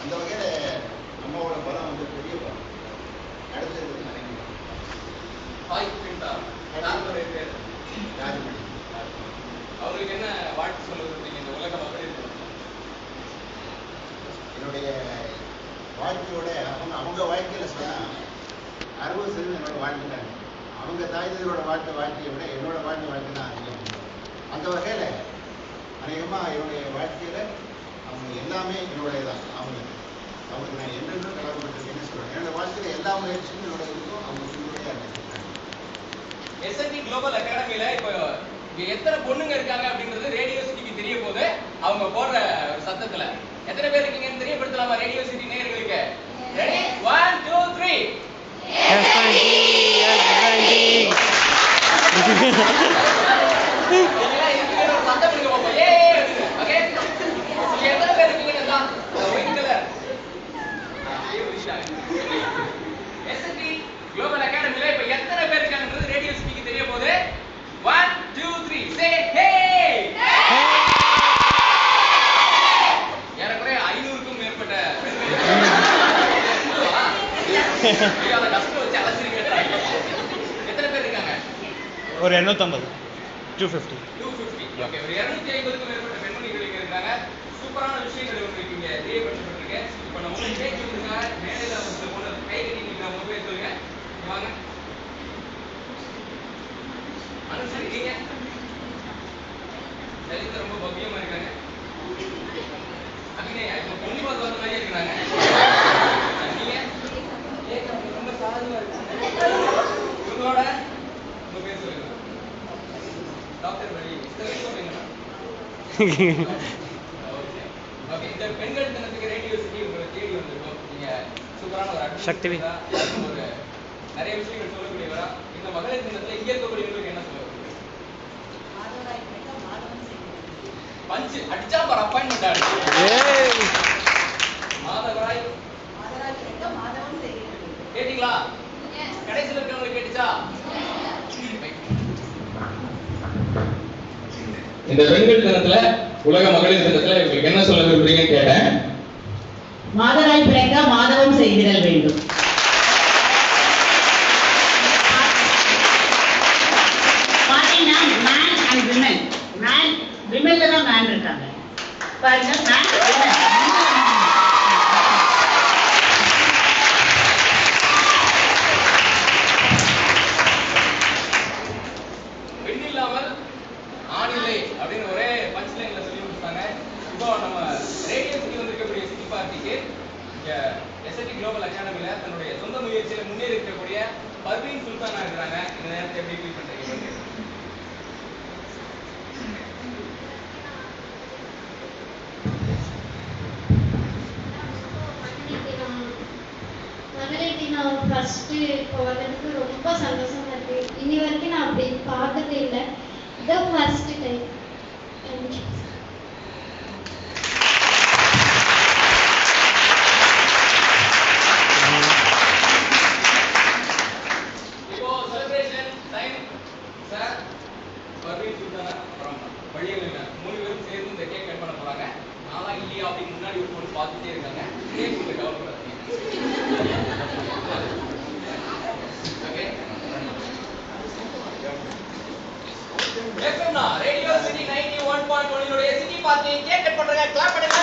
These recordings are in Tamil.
அந்த வகையில் அம்மாவோட பலம் வந்து பெரிய பலம். அடுத்தது நினைக்கிறேன் ராஜமணி அவங்களுக்கு என்ன வாழ்த்து சொல்ல விரும்புறீங்க இந்த உலக மகளிர் தினத்துல? என்னுடைய வாழ்க்கையோட அவங்க வாழ்க்கையில் சொன்னால் 60% என்னோட வாழ்க்கை தான். அவங்க தாய் தந்தையோட வாழ்க்கையை விட என்னோட வாழ்க்கை தான் அதிகம். அந்த வகையில் அநேகமாக என்னுடைய வாழ்க்கையில் அவங்க எல்லாமே என்னுடைய தான். அவங்களுக்கு நான் என்னென்னும் கடமைப்பட்டிருக்கேன்னு சொல்கிறேன். என்னோட வாழ்க்கையில் எல்லா முயற்சியும் என்னோட இருக்கும். அவங்க உங்களுடைய எஸ்என்டி குளோபல் அகாடமியில இப்போ எத்தனை பொண்ணுங்க இருக்காங்க அப்படின்றது ரேடியோ சிட்டிக்கு தெரிய போது அவங்க போடுற சத்தத்துல எத்தனை பேர் இருக்கீங்கன்னு தெரியப்படுத்தலாமா ரேடியோ சிட்டி நேயர்களுக்கு? ரெடி 1 2 3 சத்தம் கொடுங்க பாப்போம். ஏ ஓகே எத்தனை பேர் இருக்கீங்கன்னா ஒயிட் கலர் எஸ்என்டி குளோபல் அகாடமியில இப்போ எத்தனை பேர் இருக்காங்கன்றது ரேடியோ சிட்டிக்கு தெரிய போது 1 2 3 சே ஹே. ஏறக்குறைய 500க்கும் மேற்பட்ட டஸ்ட் வச்சு அலசிருக்கேன். எத்தனை பேர் இருக்காங்க? ஒரு 250 250. ஓகே, ஒரு 250க்கும் மேற்பட்ட பெண்மணிகள் இங்க இருக்காங்க. சூப்பரான விஷயங்கள் உங்களுக்கு இங்க தெரியப்படுத்தப்பட்டிருக்கு. இப்போ நம்ம உங்களுக்கு கேட்க இருக்காங்க மேடையில வந்து போன கை கட்டி நிக்கிற உங்க பேர் சொல்லுங்க. வாங்க அனுசரிக்கீங்க. லலிதா ரொம்ப பவ்யமா இருக்காங்க. அபிநயா இப்போ பொண்ணு பார்த்து வந்த மாதிரியே இருக்கிறாங்க. நீங்க ரொம்ப சாதுவா இருக்காங்க. இவங்களோட உங்க பேர் சொல்லுங்க. டாக்டர் வழி சொல்லுங்க. ஓகே, இந்த பெண்கள் தினத்துக்கு ரேடியோ சிட்டி உங்களை தேடி வந்திருக்கோம். நீங்க சூப்பரான ஒரு சக்தி ஒரு நிறைய விஷயங்கள் சொல்லக்கூடியவரா. இந்த மகளிர் தினத்துல இங்க இருக்கக்கூடியவங்களுக்கு என்ன சொல்ல பஞ்சு அடிச்சா ஒரு அப்பாயின்மெண்ட் ஆச்சு. மாதவராய் கேட்டீங்களா? கடைசியில் இருக்கவங்களுக்கு கேட்டுச்சா? இந்த பெண்கள் தினத்துல உலக மகளிர் தினத்துல உங்களுக்கு என்ன சொல்ல விரும்புறீங்கன்னு கேட்டேன். மாதராய் பிறக்க மாதவம் செய்திடல் வேண்டும். பாத்தீங்கன்னா மேன் அண்ட் விமன், விமன்ல தான் மேன் இருக்காங்க பாருங்க. பெண் இல்லாமல் ஆண் இல்லை அப்படின்னு ஒரே பஞ்ச் லைன்ல சொல்லி கொடுத்தாங்க. இப்போ நம்ம ரேடியோ சிட்டி வந்திருக்கக்கூடிய சிட்டி பார்ட்டிக்கு எஸ்என்டி குளோபல் அகாடமியில தன்னுடைய சொந்த முயற்சியில முன்னேறி இருக்கக்கூடிய பர்வீன் சுல்தானா இருக்கிறாங்க. இந்த நேரத்தை எப்படி ஃபீல் பண்றீங்க? மகளிர் தினம் ஃபர்ஸ்ட் இப்போ வந்ததுக்கு ரொம்ப சந்தோஷமா இருக்கு. இனி வரைக்கும் நான் அப்படி பார்த்ததே இல்லை. இதான் ஃபர்ஸ்ட் டைம். தேங்க்யூ. இப்போ celebration time. Sir Parveen Sultana அப்புறம் பள்ளிகள் 3 பேரும் சேர்ந்து இந்த கேக் கட் பண்ண போறாங்க. நாளா இல்லையா அப்படின்னு முன்னாடி ஒரு பொண்ணு பார்த்துட்டே இருக்காங்க. கேக் உங்களுக்கு கவலைப்படாதீங்க. ரேடியோ சிட்டி 91.1 உடைய சிட்டி பார்ட்டி கேக் கட் பண்றாங்க. கிளாப் பண்ணுங்க.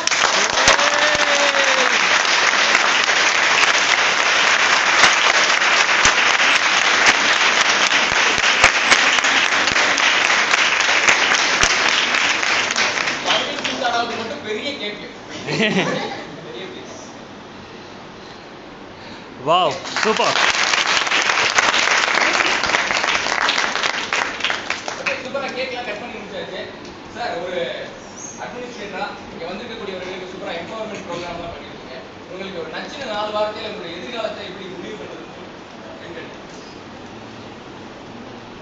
பர்வீன் சுல்தானாவுக்கு மட்டும் பெரிய கேக். பெரிய பீஸ். Wow, super. சூப்பரா கேக்லாம் கட் பண்ணி முடிச்சாச்சு. சார் ஒரு அட்மினிஸ்ட்ரேட்டரா இங்க வந்திருக்கக்கூடியவர்களுக்கு சூப்பரா எம்பவர்மெண்ட் ப்ரோக்ராம்லாம் பண்ணிருக்கீங்க. உங்களுக்கு ஒரு நச்சின 4 வாரத்தையில உங்களுடைய எதிர்காலத்தை எப்படி முடிவு பண்றது? பெண்கள்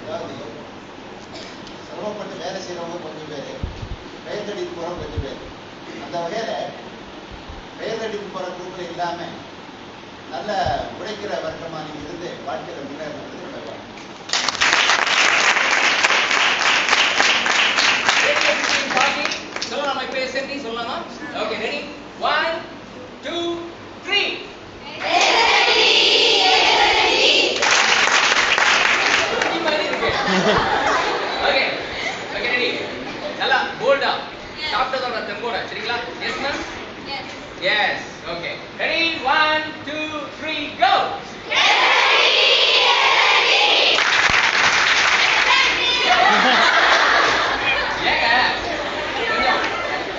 அதாவது சிரமப்பட்டு வேலை செய்கிறவங்க கொஞ்சம் பேர், பெயர் தடிக்கு போகிறவங்க கொஞ்சம் பேர். அந்த வகையில் பெயர் தடிக்கு போகிற குரூப்பில் இல்லாமல் நல்ல உழைக்கிற வர்க்கமாக நீங்கள் இருந்து வாழ்க்கையில் முன்னேறது விடலாம். சொல்லலாமா? இப்போ எஸ்என்டி சொல்லலாமா? Okay, ready 1 2 ma'am? Yes. Okay. Ready? 1, 2, 3, go. ஏங்க கொஞ்சம்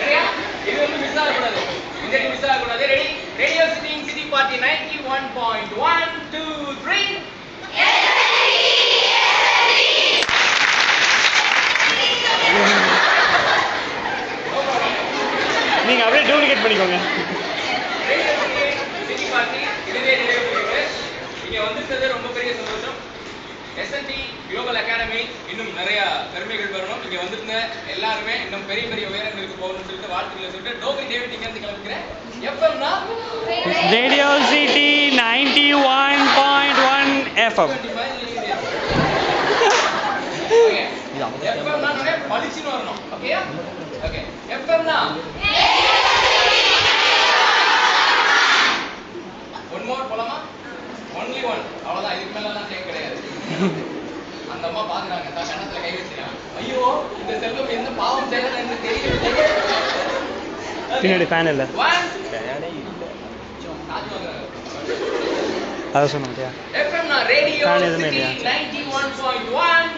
ரெடியா? இது வந்து மிஸ் ஆகக்கூடாது. இந்த அடி மிஸ் ஆகக்கூடாது. ரெடி? ரேடியோ சிட்டி பார்ட்டி 91.1 2 3 நீங்கள் அப்படியே டூப்ளிகேட் பண்ணிக்கோங்க. ரேடியோ சிட்டி பார்ட்டி இதுவே நிறைவு பெறுகிறது. இங்க வந்திருக்கிறது ரொம்ப பெரிய சந்தோஷம். எஸ்என்டி குளோபல் அகாடமி இன்னும் நிறைய பெருமைகள் பெறணும். இங்க வந்திருந்த எல்லாருமே இன்னும் பெரிய பெரிய உயரங்களுக்கு போகணும்னு சொல்லிட்டு வாழ்த்துக்களை சொல்லிட்டு டோக்ரி டேவிட் இங்க இருந்து கிளம்பிக்கிறேன். எப்பம்னா ரேடியோ சிட்டி 91.1 FM. எப்பம்னா நானே படிச்சுன்னு வரணும். ஓகேயா? ஓகே. எப்பம்னா ஒன் மோர் போலாமா? Only one. அவ்வளவுதான். இதுக்கு மேலாம் டேக் கிடையாது. அந்த அம்மா பாக்குறாங்க தான் கண்ணத்துல கை வச்சிருக்காங்க. ஐயோ இந்த செல்வம் என்ன பாவம் செய்யறது என்று தெரியவில்லை. பின்னாடி ஃபேன் இல்லை. அதை சொன்னோம். FM ரேடியோ ஃபேன் எதுவுமே இல்லையா? 91.1